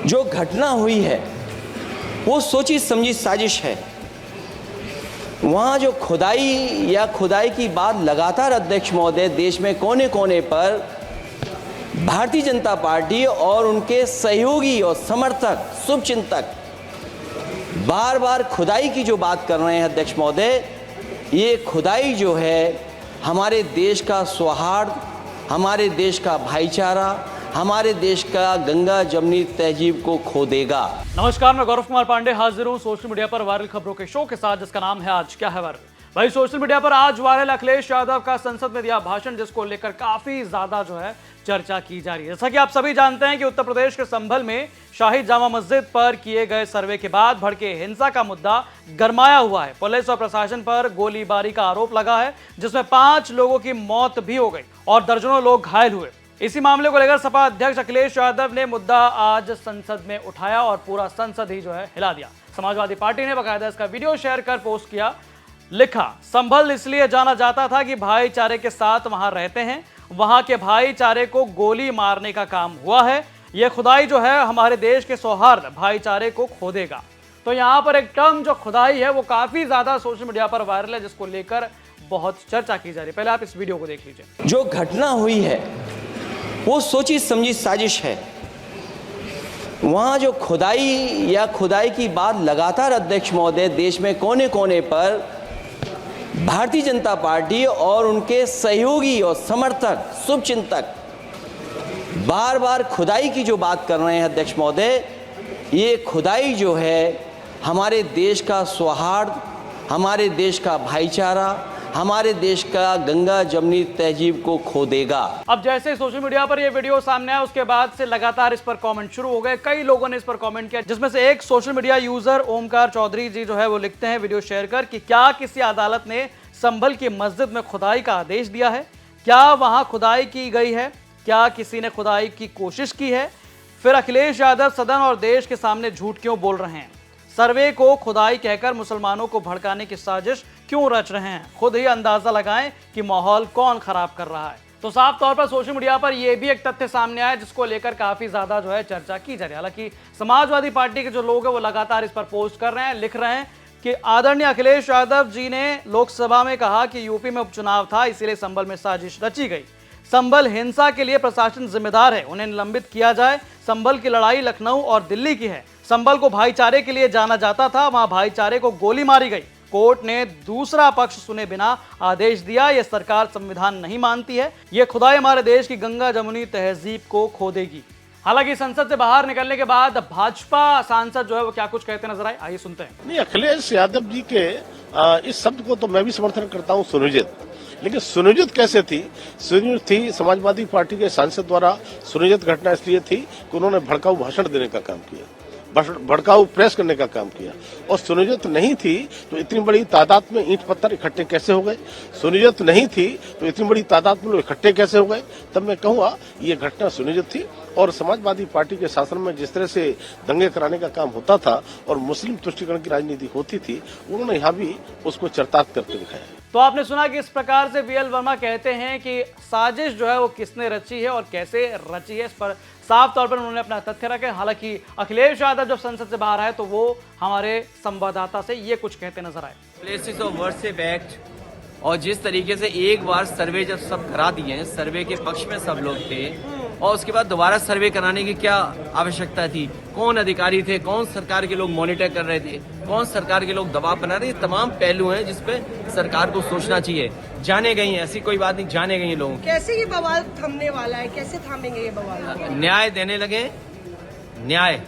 जो घटना हुई है वो सोची समझी साजिश है। वहाँ जो खुदाई की बात लगातार अध्यक्ष महोदय देश में कोने कोने पर भारतीय जनता पार्टी और उनके सहयोगी और समर्थक शुभचिंतक बार बार खुदाई की जो बात कर रहे हैं अध्यक्ष महोदय, ये खुदाई जो है हमारे देश का सौहार्द, हमारे देश का भाईचारा, हमारे देश का गंगा जमुनी तहजीब को खो देगा। नमस्कार, मैं गौरव कुमार पांडे हाजिर हूं सोशल मीडिया पर वायरल खबरों के शो के साथ, जिसका नाम है आज क्या है वायरल। भाई, सोशल मीडिया पर आज वायरल अखिलेश यादव का संसद में दिया भाषण, जिसको लेकर काफी ज्यादा जो है चर्चा की जा रही है। जैसा कि आप सभी जानते हैं कि उत्तर प्रदेश के संभल में शाही जामा मस्जिद पर किए गए सर्वे के बाद भड़के हिंसा का मुद्दा गरमाया हुआ है। पुलिस और प्रशासन पर गोलीबारी का आरोप लगा है, जिसमें 5 लोगों की मौत भी हो गई और दर्जनों लोग घायल हुए। इसी मामले को लेकर सपा अध्यक्ष अखिलेश यादव ने मुद्दा आज संसद में उठाया और पूरा संसद ही जो है हिला दिया। समाजवादी पार्टी ने बाकायदा इसका वीडियो शेयर कर पोस्ट किया। लिखा, संभल इसलिए जाना जाता था कि भाईचारे के साथ वहां रहते हैं, वहां के भाईचारे को गोली मारने का काम हुआ है। यह खुदाई जो है हमारे देश के सौहार्द भाईचारे को खो देगा। तो यहाँ पर एक टर्म जो खुदाई है वो काफी ज्यादा सोशल मीडिया पर वायरल है, जिसको लेकर बहुत चर्चा की जा रही है। पहले आप इस वीडियो को देख लीजिए। जो घटना हुई है वो सोची समझी साजिश है। वहाँ जो खुदाई की बात लगातार अध्यक्ष महोदय देश में कोने कोने पर भारतीय जनता पार्टी और उनके सहयोगी और समर्थक शुभचिंतक बार बार खुदाई की जो बात कर रहे हैं अध्यक्ष महोदय, ये खुदाई जो है हमारे देश का सौहार्द, हमारे देश का भाईचारा, हमारे देश का गंगा जमुनी तहजीब को खो देगा। अब जैसे सोशल मीडिया पर ये वीडियो सामने आया, उसके बाद से लगातार इस पर कमेंट शुरू हो गए। कई लोगों ने इस पर कमेंट किया, जिसमें से एक social media user Omkar Chaudhary ji जो है वो लिखते हैं वीडियो शेयर कर कि क्या किसी अदालत ने संभल की मस्जिद में खुदाई का आदेश दिया है? क्या वहां खुदाई की गई है? क्या किसी ने खुदाई की कोशिश की है? फिर अखिलेश यादव सदन और देश के सामने झूठ क्यों बोल रहे हैं? सर्वे को खुदाई कहकर मुसलमानों को भड़काने की साजिश क्यों रच रहे हैं? खुद ही अंदाजा लगाएं कि माहौल कौन खराब कर रहा है। तो साफ तौर पर सोशल मीडिया पर यह भी एक तथ्य सामने आया, जिसको लेकर काफी ज्यादा जो है चर्चा की जा रही है। हालांकि समाजवादी पार्टी के जो लोग हैं वो लगातार इस पर पोस्ट कर रहे हैं, लिख रहे हैं कि आदरणीय अखिलेश यादव जी ने लोकसभा में कहा कि यूपी में उपचुनाव था, इसीलिए संभल में साजिश रची गई। संभल हिंसा के लिए प्रशासन जिम्मेदार है, उन्हें निलंबित किया जाए। संभल की लड़ाई लखनऊ और दिल्ली की है। संभल को भाईचारे के लिए जाना जाता था, वहां भाईचारे को गोली मारी गई। कोर्ट ने दूसरा पक्ष सुने बिना आदेश दिया। यह सरकार संविधान नहीं मानती है। यह खुदाई हमारे देश की गंगा जमुनी तहजीब को खो देगी। हालांकि संसद से बाहर निकलने के बाद भाजपा सांसद जो है वो क्या कुछ कहते नजर आए, आइए सुनते हैं। नहीं, अखिलेश यादव जी के इस शब्द को तो मैं भी समर्थन करता हूँ, सुनियोजित। लेकिन सुनियोजित कैसे थी? सुनियोजित थी समाजवादी पार्टी के सांसद द्वारा। सुनियोजित घटना इसलिए थी कि उन्होंने भड़काऊ भाषण देने का काम किया, भड़काऊ प्रेस करने का काम किया। और सुनियोजित नहीं थी तो इतनी बड़ी तादाद में ईंट पत्थर इकट्ठे कैसे हो गए? सुनियोजित नहीं थी तो इतनी बड़ी तादाद में लोग इकट्ठे कैसे हो गए? तब मैं कहूँगा ये घटना सुनियोजित थी। और समाजवादी पार्टी के शासन में जिस तरह से दंगे कराने का काम होता था और मुस्लिम तुष्टीकरण की राजनीति होती थी, उन्होंने यहाँ भी उसको चरितार्थ करके दिखाया। तो आपने सुना कि इस प्रकार से वीएल वर्मा कहते हैं कि साजिश जो है वो किसने रची है और कैसे रची है, इस पर साफ तौर पर उन्होंने अपना तथ्य रखे। हालांकि अखिलेश यादव जब संसद से बाहर आए तो वो हमारे संवाददाता से ये कुछ कहते नजर आए। प्लेसेस ऑफ वर्शिप एक्ट और जिस तरीके से एक बार सर्वे जब सब करा दिए हैं, सर्वे के पक्ष में सब लोग थे और उसके बाद दोबारा सर्वे कराने की क्या आवश्यकता थी? कौन अधिकारी थे? कौन सरकार के लोग मॉनिटर कर रहे थे? कौन सरकार के लोग दबाव बना रहे थे? तमाम पहलू हैं जिसपे सरकार को सोचना चाहिए। जाने गई हैं, ऐसी कोई बात नहीं, जाने गई हैं लोगों। कैसे ये बवाल थमने वाला है? कैसे थामेंगे ये बवाल? न्याय देने लगे, न्याय,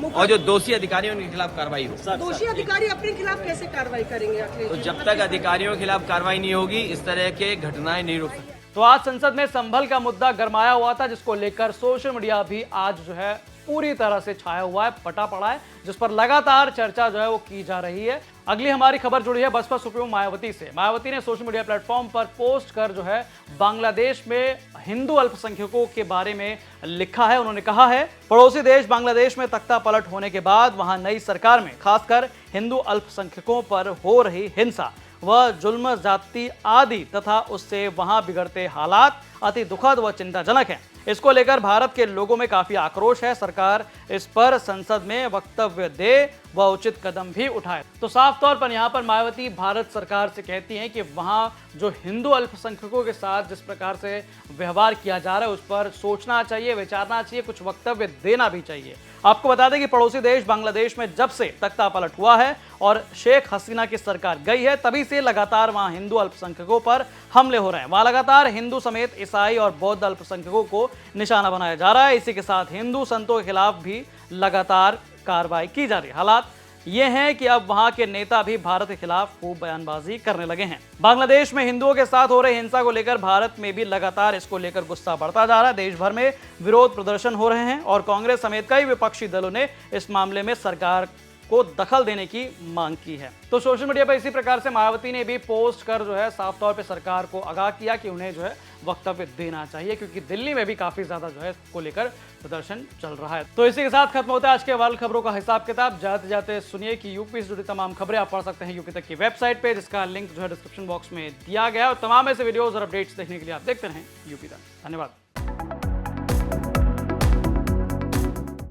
और जो दोषी अधिकारी हैं उनके खिलाफ कार्रवाई हो। दोषी अधिकारी अपने खिलाफ कैसे कार्रवाई करेंगे? तो जब तक अधिकारियों के खिलाफ कार्रवाई नहीं होगी इस तरह के घटनाएं नहीं रुक सकती। तो आज संसद में संभल का मुद्दा गरमाया हुआ था, जिसको लेकर सोशल मीडिया भी आज जो है पूरी तरह से छाया हुआ है, पटा पड़ा है, जिस पर लगातार चर्चा जो है वो की जा रही है। अगली हमारी खबर जुड़ी है बसपा सुप्रीमो मायावती से। मायावती ने सोशल मीडिया प्लेटफॉर्म पर पोस्ट कर जो है बांग्लादेश में हिंदू अल्पसंख्यकों के बारे में लिखा है। उन्होंने कहा है, पड़ोसी देश बांग्लादेश में तख्ता पलट होने के बाद वहां नई सरकार में खासकर हिंदू अल्पसंख्यकों पर हो रही हिंसा व जुल्म, जाति आदि तथा उससे वहां बिगड़ते हालात अति दुखद व चिंताजनक हैं। इसको लेकर भारत के लोगों में काफी आक्रोश है। सरकार इस पर संसद में वक्तव्य दे व उचित कदम भी उठाए। तो साफ तौर पर यहाँ पर मायावती भारत सरकार से कहती हैं कि वहां जो हिंदू अल्पसंख्यकों के साथ जिस प्रकार से व्यवहार किया जा रहा है उस पर सोचना चाहिए, विचारना चाहिए, कुछ वक्तव्य देना भी चाहिए। आपको बता दें कि पड़ोसी देश बांग्लादेश में जब से तख्ता पलट हुआ है और शेख हसीना की सरकार गई है, तभी से लगातार वहां हिंदू अल्पसंख्यकों पर हमले हो रहे हैं। वहां लगातार हिंदू समेत ईसाई और बौद्ध अल्पसंख्यकों को निशाना बनाया जा रहा है। इसी के साथ हिंदू संतों के खिलाफ भी लगातार कार्रवाई की जा रही है। हालात ये हैं कि अब वहां के नेता भी भारत के खिलाफ खूब बयानबाजी करने लगे हैं। बांग्लादेश में हिंदुओं के साथ हो रही हिंसा को लेकर भारत में भी लगातार इसको लेकर गुस्सा बढ़ता जा रहा है। देश भर में विरोध प्रदर्शन हो रहे हैं और कांग्रेस समेत कई विपक्षी दलों ने इस मामले में सरकार को दखल देने की मांग की है। तो सोशल मीडिया पर इसी प्रकार से मायावती ने भी पोस्ट कर जो है साफ तौर पे सरकार को आगाह किया कि उन्हें जो है वक्तव्य देना चाहिए, क्योंकि दिल्ली में भी काफी ज्यादा जो है इसको लेकर प्रदर्शन चल रहा है। तो इसी के साथ खत्म होता है आज के वर्ल्ड खबरों का हिसाब किताब। जाते जाते सुनिए कि यूपी से जुड़ी तमाम खबरें आप पढ़ सकते हैं यूपी तक की वेबसाइट पे, जिसका लिंक जो है डिस्क्रिप्शन बॉक्स में दिया गया है। और तमाम ऐसे वीडियोस और अपडेट्स देखने के लिए आप देखते रहें यूपी तक। धन्यवाद।